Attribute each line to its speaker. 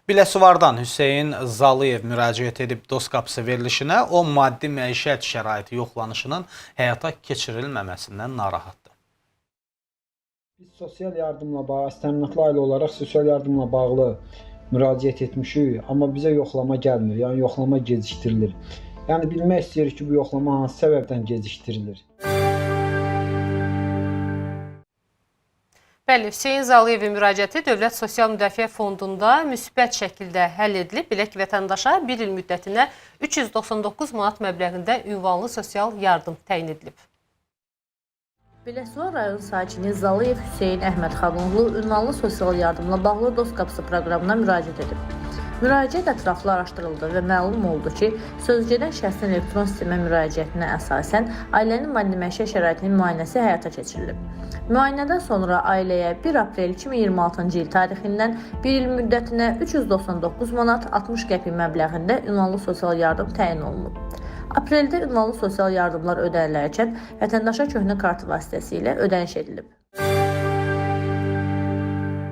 Speaker 1: Biləsuvardan Hüseyn Zalıyev müraciət edib Dost Qapısı verilişinə, o maddi məişət şəraiti yoxlanışının həyata keçirilməməsindən narahatdır.
Speaker 2: Biz sosial yardımla bağlı, təminatlı ailə olaraq sosial yardımla bağlı müraciət etmişik, amma bizə yoxlama gəlmir, yəni yoxlama gecikdirilir. Yəni bilmək istəyirik ki, bu yoxlama hansı səbəbdən gecikdirilir?
Speaker 3: Bəli, Hüseyn Zalıyevin müraciəti Dövlət Sosial Müdafiə Fondunda müsbət şəkildə həll edilib. Belə ki, vətəndaşa 1 il müddətinə 399 manat məbləğində ünvanlı sosial yardım təyin edilib.
Speaker 4: Biləsuvar rayon sakini Zalıyev Hüseyn Əhmədxanoğlu ünvanlı sosial yardımla bağlı Dost Qapısı proqramına müraciət edib. Müraciət ətraflı araşdırıldı və məlum oldu ki, sözgedən şəxsin elektron sistemə müraciətinə əsasən ailənin maddi məişət şəraitinin müayinəsi həyata keçirilib. Müayinədən sonra ailəyə 1 aprel 2026-cı il tarixindən 1 il müddətinə 399 manat 60 qəpik məbləğində ünvanlı sosial yardım təyin olunub. Apreldə ünvanlı sosial yardımlar ödənilərkən vətəndaşa köhnə kartı vasitəsilə ödəniş edilib.